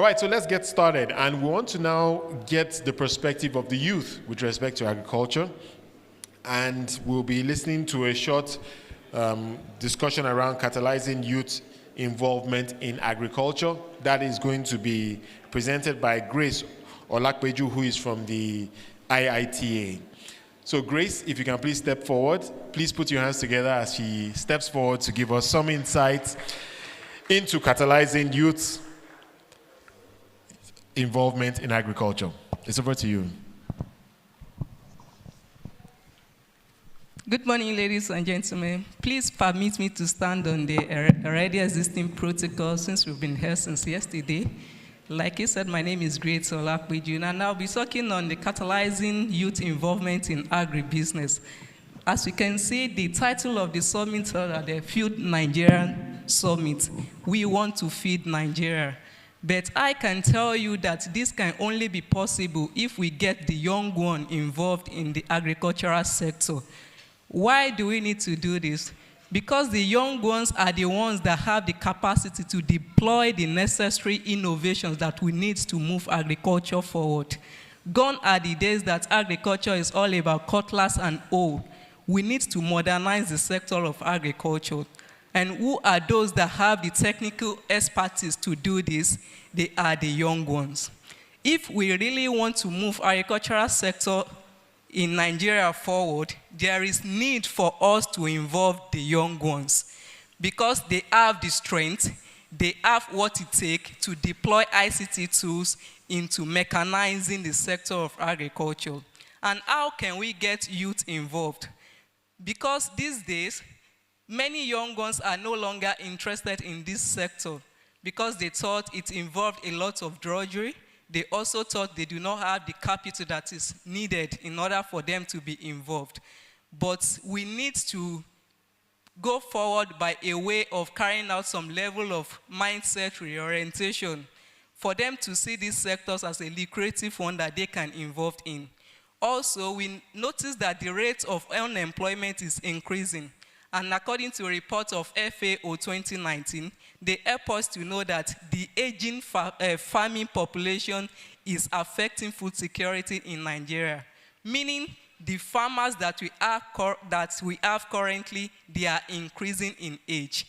All right, so let's get started. And we want to now get the perspective of the youth with respect to agriculture. And we'll be listening to a short discussion around catalyzing youth involvement in agriculture. That is going to be presented by Grace Olakpeju, who is from the IITA. So Grace, if you can please step forward. Please put your hands together as she steps forward to give us some insights into catalyzing youth involvement in agriculture. It's over to you. Good morning, ladies and gentlemen. Please permit me to stand on the already existing protocol since we've been here since yesterday. Like you said, my name is Grace Olakpeju, and I'll be talking on the catalyzing youth involvement in agribusiness. As you can see, the title of the summit is the Feed Nigerian Summit. We want to feed Nigeria. But I can tell you that this can only be possible if we get the young one involved in the agricultural sector. Why do we need to do this? Because the young ones are the ones that have the capacity to deploy the necessary innovations that we need to move agriculture forward. Gone are the days that agriculture is all about cutlass and hoe. We need to modernize the sector of agriculture. And who are those that have the technical expertise to do this? They are the young ones. If we really want to move agricultural sector in Nigeria forward, there is need for us to involve the young ones because they have the strength, they have what it takes to deploy ICT tools into mechanizing the sector of agriculture. And how can we get youth involved? Because these days, many young ones are no longer interested in this sector because they thought it involved a lot of drudgery. They also thought they do not have the capital that is needed in order for them to be involved. But we need to go forward by a way of carrying out some level of mindset reorientation for them to see these sectors as a lucrative one that they can involve in. Also, we notice that the rate of unemployment is increasing. And according to a report of FAO 2019, they help us to know that the aging farming population is affecting food security in Nigeria, meaning the farmers that we have currently, they are increasing in age,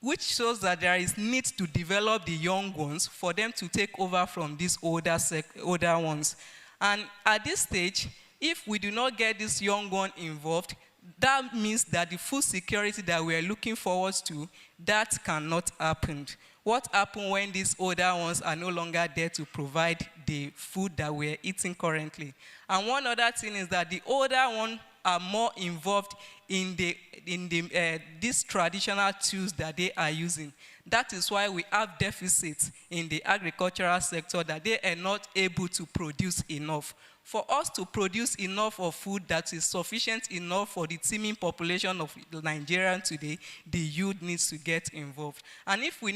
which shows that there is need to develop the young ones for them to take over from these older ones. And at this stage, if we do not get this young one involved, that means that the food security that we are looking forward to, that cannot happen. What happens when these older ones are no longer there to provide the food that we are eating currently? And one other thing is that the older ones are more involved in these traditional tools that they are using. That is why we have deficits in the agricultural sector, that they are not able to produce enough. For us to produce enough of food that is sufficient enough for the teeming population of Nigeria today, the youth needs to get involved. And if we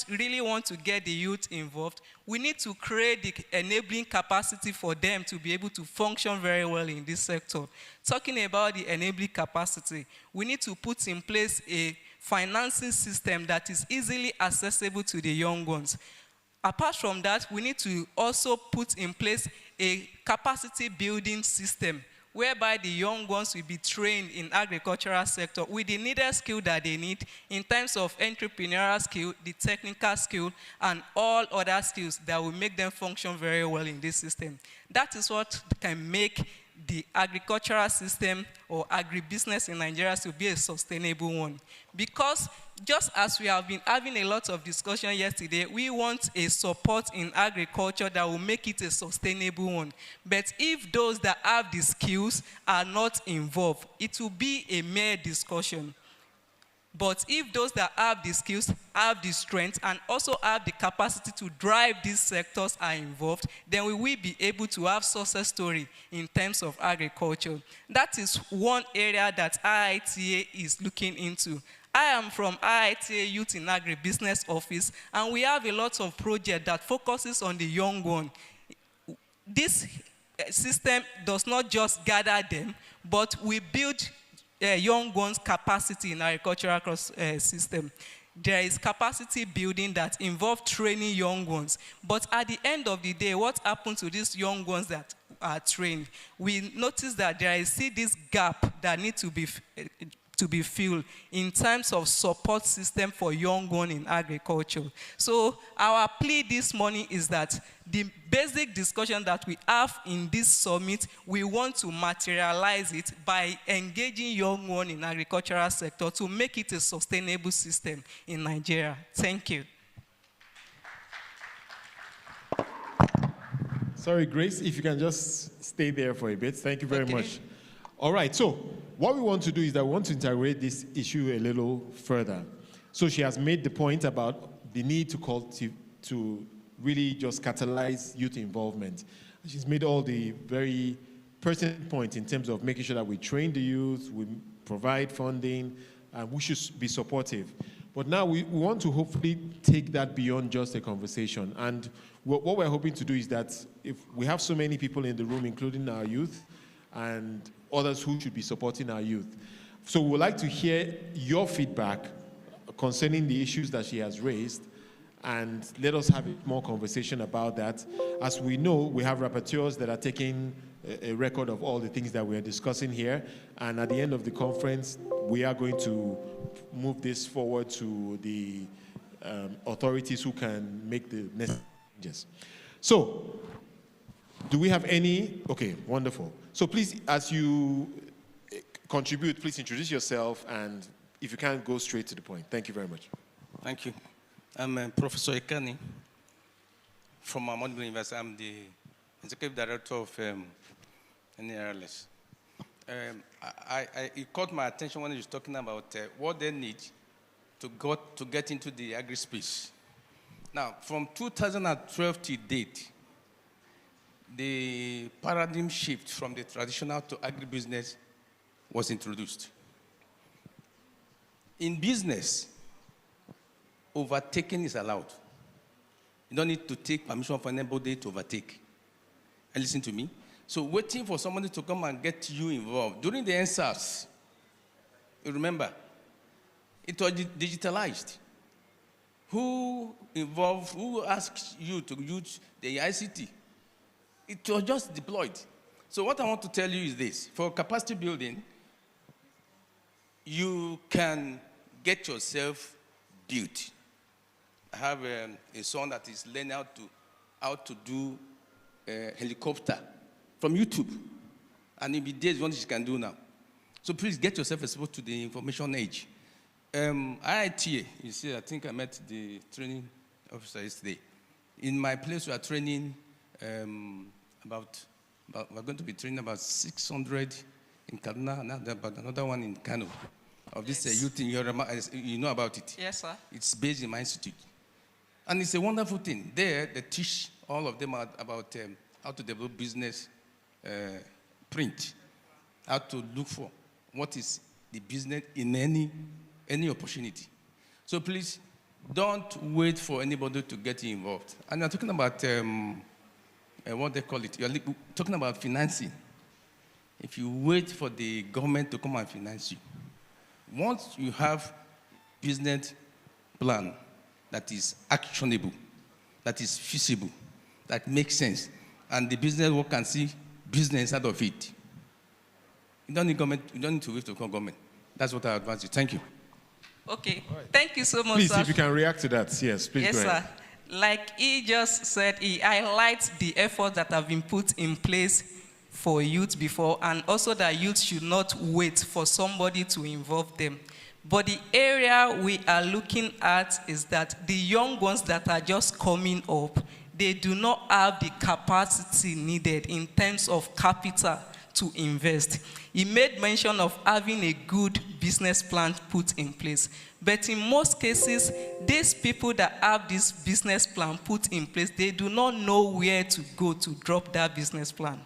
really want to get the youth involved, we need to create the enabling capacity for them to be able to function very well in this sector. Talking about the enabling capacity, we need to put in place a financing system that is easily accessible to the young ones. Apart from that, we need to also put in place a capacity building system whereby the young ones will be trained in agricultural sector with the needed skill that they need in terms of entrepreneurial skill, the technical skill, and all other skills that will make them function very well in this system. That is what can make the agricultural system or agribusiness in Nigeria to be a sustainable one. Because just as we have been having a lot of discussion yesterday, we want a support in agriculture that will make it a sustainable one. But if those that have the skills are not involved, it will be a mere discussion. But if those that have the skills, have the strength, and also have the capacity to drive these sectors are involved, then we will be able to have success story in terms of agriculture. That is one area that IITA is looking into. I am from IITA Youth in Agribusiness Office, and we have a lot of projects that focuses on the young one. This system does not just gather them, but we build young ones' capacity in agricultural system. there is capacity building that involves training young ones. But at the end of the day, what happens to these young ones that are trained? We notice that there is still this gap that needs to be filled in terms of support system for young ones in agriculture. So our plea this morning is that the basic discussion that we have in this summit, we want to materialize it by engaging young ones in agricultural sector to make it a sustainable system in Nigeria. Thank you. Sorry, Grace, if you can just stay there for a bit. Thank you very much. All right, so what we want to do is that we want to integrate this issue a little further. So she has made the point about the need to really just catalyze youth involvement. She's made all the very pertinent points in terms of making sure that we train the youth, we provide funding, and we should be supportive. But now we want to hopefully take that beyond just a conversation. And what we're hoping to do is that if we have so many people in the room, including our youth, and others who should be supporting our youth. So we would like to hear your feedback concerning the issues that she has raised, and let us have more conversation about that. As we know, we have rapporteurs that are taking a record of all the things that we are discussing here, and at the end of the conference, we are going to move this forward to the authorities who can make the necessary changes. So, do we have any? Okay, wonderful. So please, as you contribute, please introduce yourself, and if you can, go straight to the point. Thank you very much. Thank you. I'm Professor Ekani from Ahmadu University. I'm the Executive Director of NRLS. It caught my attention when he was talking about what they need to get into the agri-space. Now, from 2012 to date, the paradigm shift from the traditional to agribusiness was introduced. In business, overtaking is allowed. You don't need to take permission from anybody to overtake. And listen to me. So waiting for somebody to come and get you involved. During the NSAS, you remember, it was digitalized. Who asked you to use the ICT? It was just deployed. So what I want to tell you is this. For capacity building, you can get yourself built. I have a son that is learning how to do a helicopter from YouTube. And in the days, what she can do now. So please get yourself exposed to the information age. IITA, you see, I think I met the training officer yesterday. In my place, we are training we're going to be training about 600 in Kaduna, and about another one in Kano. Of this youth in Yorama, you know about it? Yes, sir. It's based in my institute. And it's a wonderful thing. There, they teach all of them about how to develop business print, how to look for what is the business in any opportunity. So please, don't wait for anybody to get you involved. And I'm talking about what they call it. You're talking about financing. If you wait for the government to come and finance you, once you have business plan that is actionable, that is feasible, that makes sense, and the business work can see business out of it, you don't need government. You don't need to wait to call government. That's what I advise you. Thank you. Okay. Right. Thank you so much, please, sir. if you can react to that. Yes, please. Yes, go ahead. sir. Like he just said, he highlights the efforts that have been put in place for youth before, and also that youth should not wait for somebody to involve them. But the area we are looking at is that the young ones that are just coming up, they do not have the capacity needed in terms of capital to invest. He made mention of having a good business plan put in place. But in most cases, these people that have this business plan put in place, they do not know where to go to drop that business plan.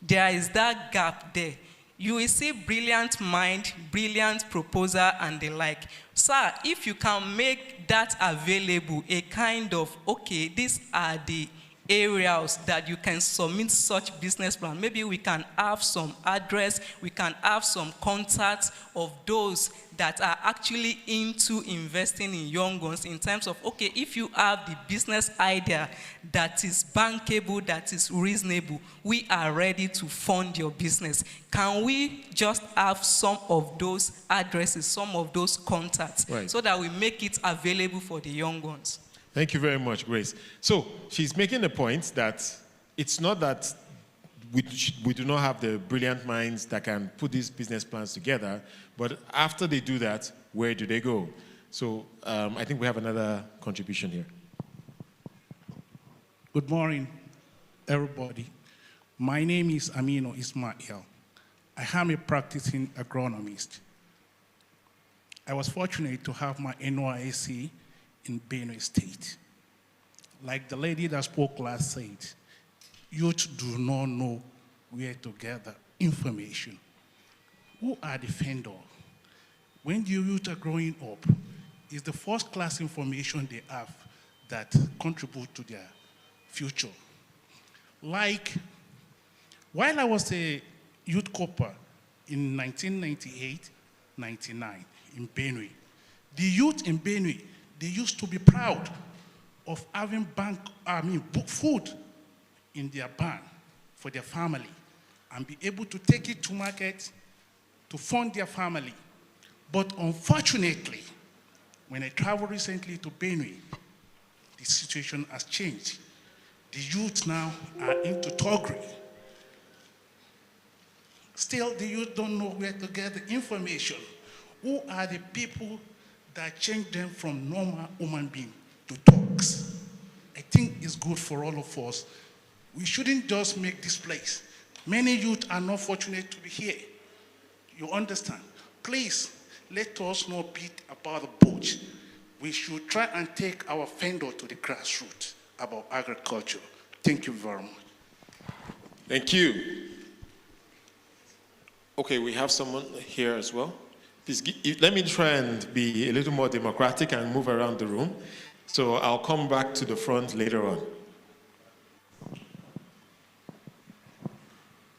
There is that gap there. You will see brilliant mind, brilliant proposal, and the like. Sir, if you can make that available, a kind of, okay, these are the areas that you can submit such business plan. Maybe we can have some address, we can have some contacts of those that are actually into investing in young ones in terms of, okay, if you have the business idea that is bankable, that is reasonable, we are ready to fund your business. Can we just have some of those addresses, some of those contacts, right, so that we make it available for the young ones? Thank you very much, Grace. So she's making the point that it's not that we do not have the brilliant minds that can put these business plans together, but after they do that, where do they go? So I think we have another contribution here. Good morning, everybody. My name is Amino Ismail. I am a practicing agronomist. I was fortunate to have my NYSC in Benue State. Like the lady that spoke last said, youth do not know where to gather information. Who are the vendors? When the youth are growing up, it's the first class information they have that contribute to their future. Like, while I was a youth corper in 1998-99 in Benue, the youth in Benue, they used to be proud of having food in their barn for their family and be able to take it to market to fund their family. But unfortunately, when I traveled recently to Benue, the situation has changed. The youth now are into thuggery. Still, the youth don't know where to get the information. Who are the people that change them from normal human being to thugs? I think it's good for all of us. We shouldn't just make this place. Many youth are not fortunate to be here. You understand? Please, let us not beat about the bush. We should try and take our vendor to the grassroots about agriculture. Thank you very much. Thank you. Okay, we have someone here as well. Please, let me try and be a little more democratic and move around the room. So I'll come back to the front later on.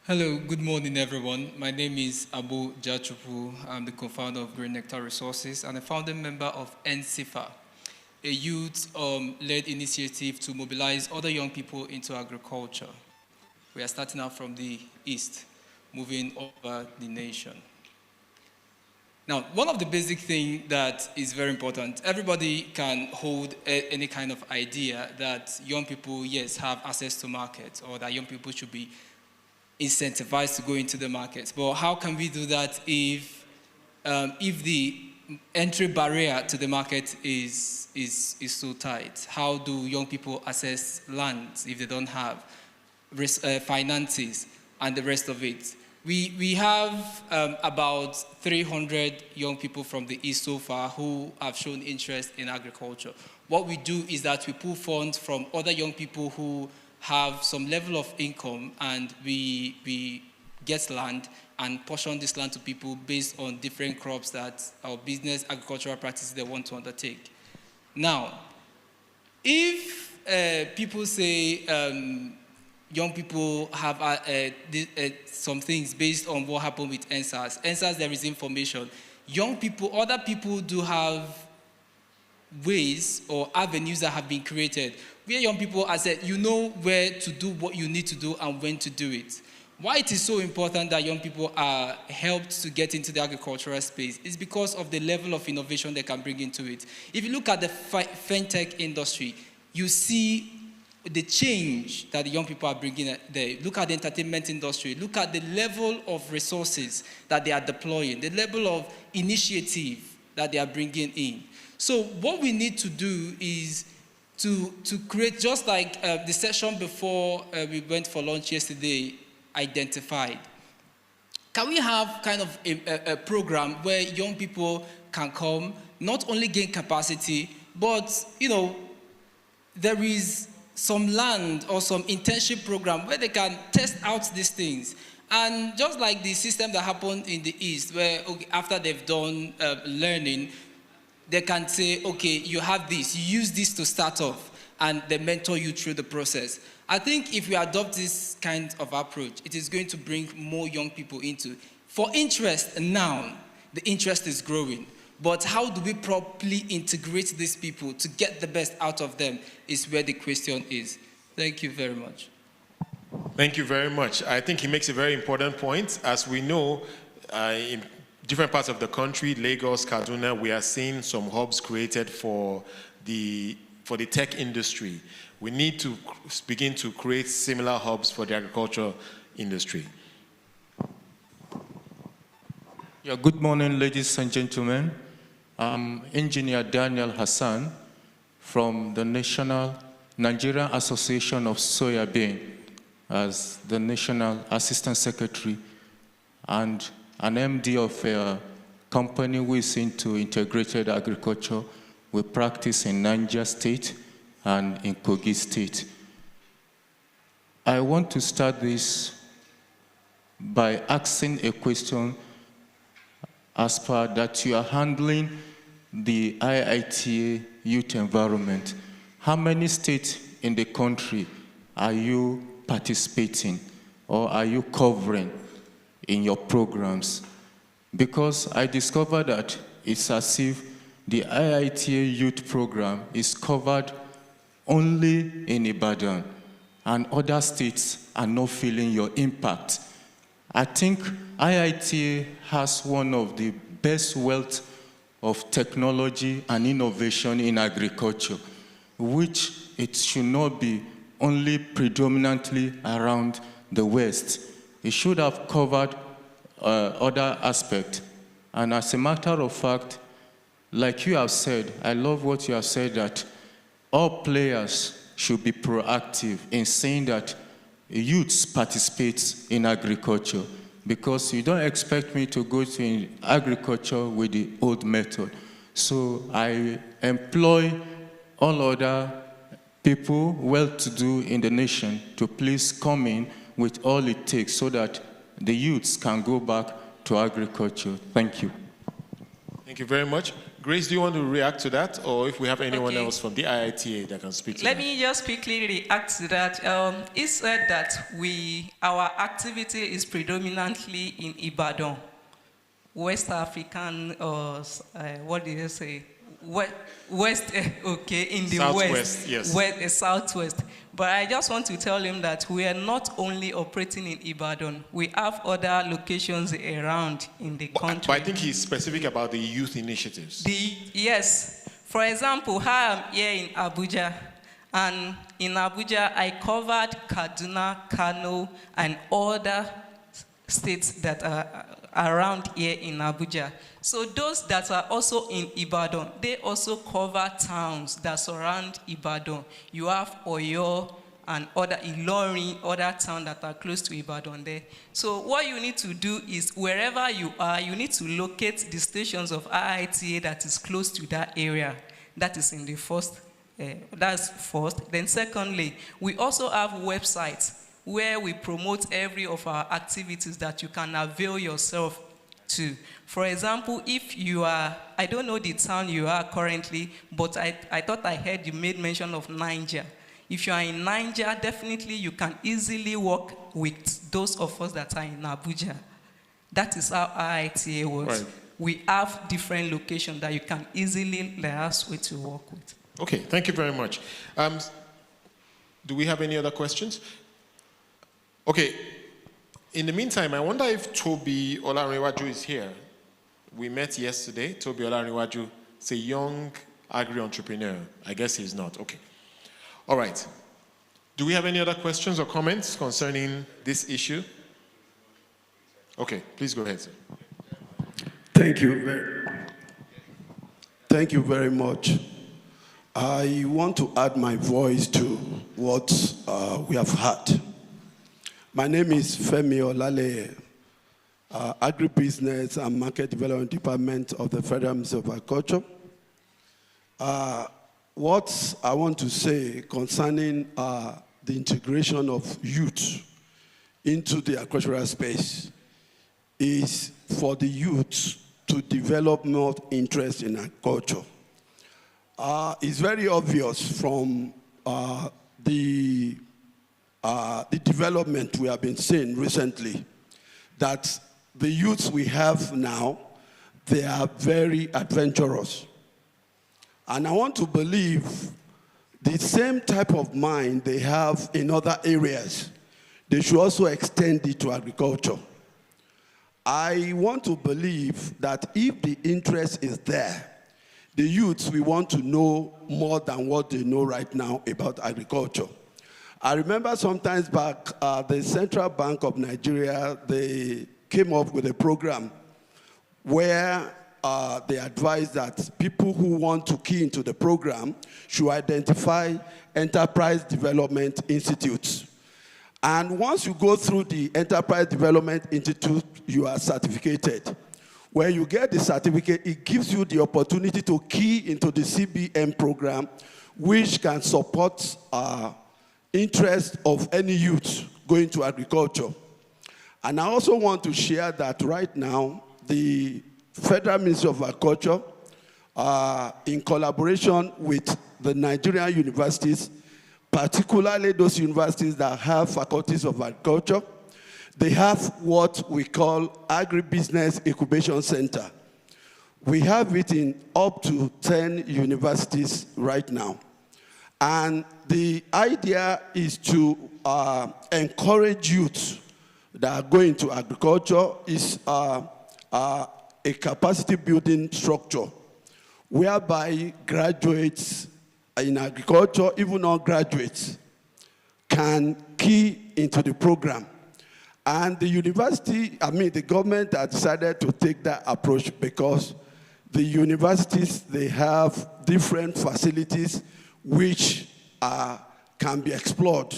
Hello, good morning, everyone. My name is Abu Jachupu. I'm the co-founder of Green Nectar Resources and a founding member of NCIFA, a youth-led initiative to mobilize other young people into agriculture. We are starting out from the east, moving over the nation. Now, one of the basic things that is very important, everybody can hold any kind of idea that young people, yes, have access to markets, or that young people should be incentivized to go into the markets. But how can we do that if the entry barrier to the market is so tight? How do young people access land if they don't have finances and the rest of it? We have about 300 young people from the East so far who have shown interest in agriculture. What we do is that we pull funds from other young people who have some level of income, and we get land and portion this land to people based on different crops that our business, agricultural practices they want to undertake. Now, if people say young people have some things based on what happened with NSAS. NSAS, there is information. Young people, other people do have ways or avenues that have been created where young people are said, you know where to do what you need to do and when to do it. Why it is so important that young people are helped to get into the agricultural space is because of the level of innovation they can bring into it. If you look at the fintech industry, you see the change that the young people are bringing there. Look at the entertainment industry. Look at the level of resources that they are deploying, the level of initiative that they are bringing in. So what we need to do is to create, just like the session before we went for lunch yesterday identified. Can we have kind of a program where young people can come, not only gain capacity, but, you know, there is some land or some internship program where they can test out these things. And just like the system that happened in the East, where after they've done learning, they can say, okay, you have this, you use this to start off. and they mentor you through the process. I think if we adopt this kind of approach, it is going to bring more young people into. For interest now, the interest is growing. But how do we properly integrate these people to get the best out of them is where the question is. Thank you very much. Thank you very much. I think he makes a very important point. As we know, in different parts of the country, Lagos, Kaduna, we are seeing some hubs created for the tech industry. We need to begin to create similar hubs for the agriculture industry. Yeah, good morning, ladies and gentlemen. I'm Engineer Daniel Hassan from the Nigerian Association of Soya Bean as the National Assistant Secretary and an MD of a company who is into integrated agriculture. We practice in Niger State and in Kogi State. I want to start this by asking a question as per that you are handling the IITA youth environment. How many states in the country are you participating or are you covering in your programs? Because I discovered that it's as if the IITA youth program is covered only in Ibadan and other states are not feeling your impact. I think IITA has one of the best wealth of technology and innovation in agriculture, which it should not be only predominantly around the West. It should have covered other aspects. And as a matter of fact, like you have said, I love what you have said, that all players should be proactive in saying that youths participate in agriculture, because you don't expect me to go to agriculture with the old method. So I employ all other people well-to-do in the nation to please come in with all it takes so that the youths can go back to agriculture. Thank you. Thank you very much. Grace, do you want to react to that? Or if we have anyone else from the IITA that can speak to Let that? me just quickly react to that. He said that our activity is predominantly in Ibadan, West African, what did you say? West, okay, in the Southwest, west, yes. West, southwest. But I just want to tell him that we are not only operating in Ibadan, we have other locations around in the country. But I think he's specific about the youth initiatives. Yes. For example, I'm here in Abuja, and in Abuja, I covered Kaduna, Kano, and other states that are around here in Abuja. So those that are also in Ibadan, they also cover towns that surround Ibadan. You have Oyo and other Ilorin, other towns that are close to Ibadan there. So what you need to do is, wherever you are, you need to locate the stations of IITA that is close to that area. That is in the first, that's first. Then secondly, we also have websites where we promote every of our activities that you can avail yourself to. For example, if you are, I don't know the town you are currently, but I thought I heard you made mention of Niger. If you are in Niger, definitely you can easily work with those of us that are in Abuja. That is how IITA works. Right. We have different locations that you can easily let us with to work with. Okay, thank you very much. Do we have any other questions? Okay, in the meantime, I wonder if Toby Olanrewaju is here. We met yesterday. Toby Olanrewaju is a young agri-entrepreneur. I guess he's not. Okay. All right. Do we have any other questions or comments concerning this issue? Okay, please go ahead, sir. Thank you. Thank you very much. I want to add my voice to what we have heard. My name is Femi Olale, Agribusiness and Market Development Department of the Federal Ministry of Agriculture. What I want to say concerning the integration of youth into the agricultural space is for the youth to develop more interest in agriculture. It's very obvious from the development we have been seeing recently, that the youths we have now, they are very adventurous. And I want to believe the same type of mind they have in other areas, they should also extend it to agriculture. I want to believe that if the interest is there, the youths, we want to know more than what they know right now about agriculture. I remember sometimes back, the Central Bank of Nigeria, they came up with a program where they advised that people who want to key into the program should identify enterprise development institutes. And once you go through the Enterprise Development Institute, you are certificated. When you get the certificate, it gives you the opportunity to key into the CBM program, which can support interest of any youth going to agriculture. And I also want to share that right now, the Federal Ministry of Agriculture, in collaboration with the Nigerian universities, particularly those universities that have faculties of agriculture, they have what we call Agribusiness Incubation Center. We have it in up to 10 universities right now. And the idea is to encourage youth that are going to agriculture, is a capacity building structure whereby graduates in agriculture, even non-graduates, can key into the program. And the university, the government has decided to take that approach because the universities, they have different facilities which can be explored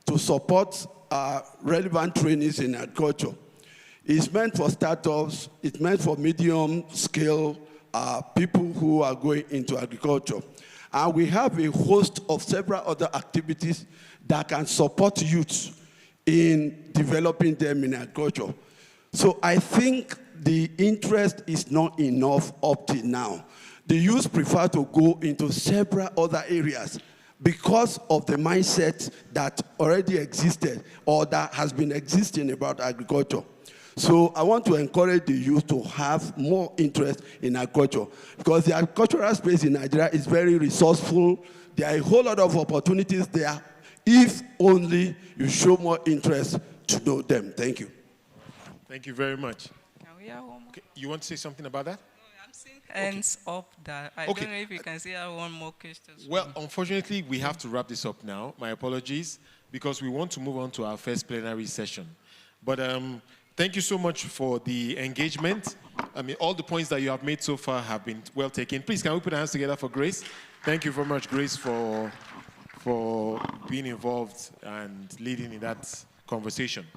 to support relevant trainees in agriculture. It's meant for startups, it's meant for medium-scale people who are going into agriculture. And we have a host of several other activities that can support youth in developing them in agriculture. So I think the interest is not enough up till now. The youth prefer to go into several other areas because of the mindset that already existed or that has been existing about agriculture. So I want to encourage the youth to have more interest in agriculture because the agricultural space in Nigeria is very resourceful. There are a whole lot of opportunities there if only you show more interest to know them. Thank you. Thank you very much. Can we have one more? Okay. You want to say something about that? I'm seeing hands up that I don't know if you can see one more question. Well, unfortunately, we have to wrap this up now. My apologies, because we want to move on to our first plenary session. But thank you so much for the engagement. All the points that you have made so far have been well taken. Please, can we put our hands together for Grace? Thank you very much, Grace, for being involved and leading in that conversation.